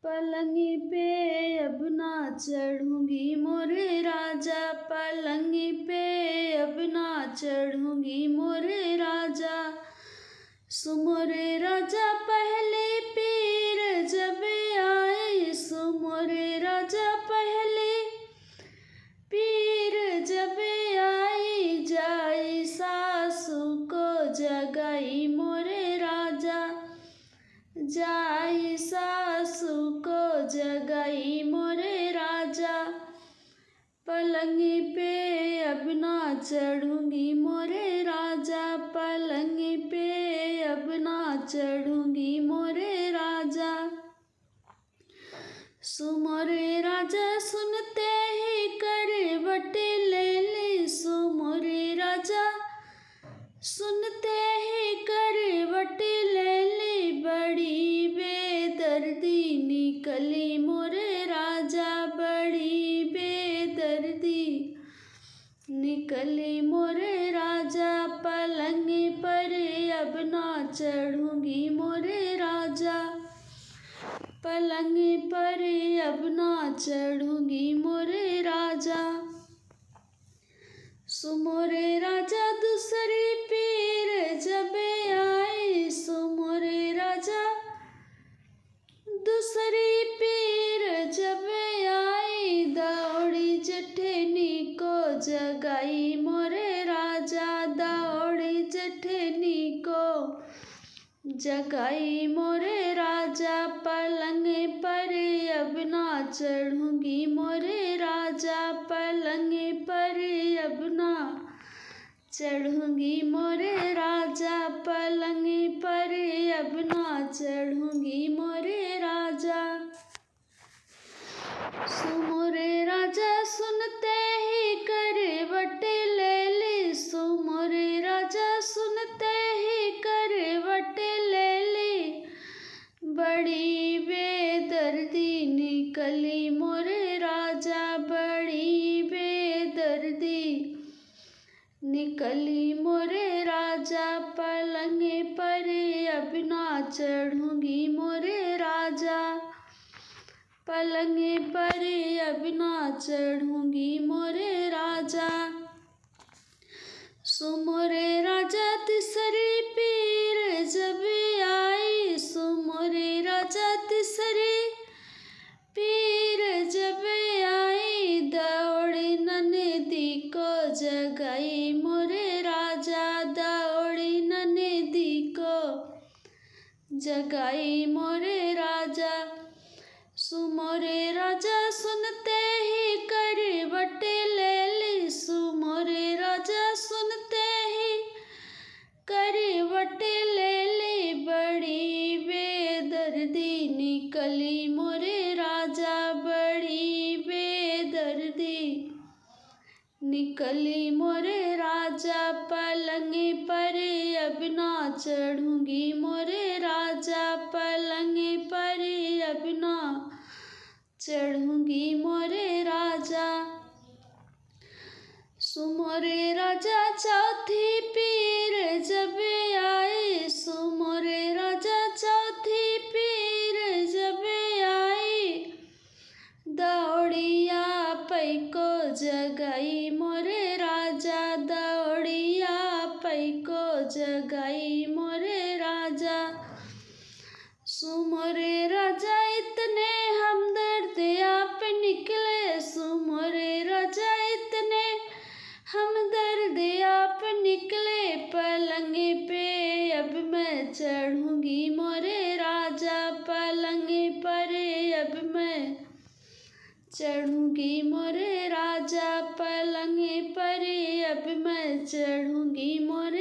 पलंगी पे अब ना चढ़ूंगी मोरे राजा, पलंगी पे अब ना चढ़ूंगी मोरे राजा। सो मोरे राजा पहले पीर जब आए, सो मोरे राजा पहले पीर जब आई, जाई सासू को जगाई मोरे राजा, जाई सासू को जगाई मोरे राजा। पलंगी पे अब ना चढ़ूंगी मोरे राजा, पलंगी पे अब ना चढ़ूंगी मोरे राजा। सो मोरे राजा सुनते ही करवट ले ली, सो मोरे राजा सुनते ही करवट ले ली, बड़ी बेदर्दी निकली मोरे राजा, बड़ी बेदर्दी निकली मोरे राजा। पलंग पर अब ना चढ़ूंगी मोरे राजा, पलंग पर अब ना चढ़ूंगी मोरे राजा। सो मोरे राजा दूसरी पीर जब आई, सो मोरे राजा दूसरी पीर जब आई, दौड़ी जेठनी को जगाई मोरे राजा, दौड़ी जेठनी को जगाई मोरे राजा। पलंग पर अब ना चढ़ूंगी मोरे राजा, पलंग पर अब ना चढ़ूंगी मोरे राजा, पलंग पर अब ना चढ़ूंगी मोरे राजा। सो मोरे राजा सुनते ही करवट ले ली, सो मोरे राजा सुनते ही करवट ले ली, बड़ी बेदर्दी निकली मोरे राजा, बड़ी बेदर्दी निकली मोरे राजा। पलंग पर अब ना चढ़ूंगी मोरे राजा, पलंग पर अब ना चढ़ूंगी मोरे राजा। सो मोरे राजा तीसरी पीर जब आई, सो मोरे राजा तीसरी पीर जब आई, दौड़ी ननदी को जगाई मोरे राजा, दौड़ी ननदी को जगाई मोरे राजा। सो मोरे राजा सुनते ही करवट ले ली, सो मोरे राजा सुनते ही करवट ले ली, बड़ी बेदर्दी निकली मोरे राजा, बड़ी बेदर्दी निकली मोरे राजा। पलंग पर अब ना चढ़ूंगी मोरे राजा, पलंग पर अब ना चढ़ूंगी मोरे राजा। सो मोरे राजा चौथी पीर जब आई, सो मोरे राजा चौथी पीर जब आई, दौड़िया पै को जगाई मोरे राजा, दौड़िया पै को जगाई मोरे राजा। सो मोरे राजा इतने हमदर्द आप निकले, सो मोरे राजा इतने हमदर्द आप निकले, पलंग पे अब मैं चढ़ूंगी मोरे राजा, पलंग पर अब मैं चढ़ूंगी मोरे राजा, पलंग पर अब मैं चढ़ूंगी मोरे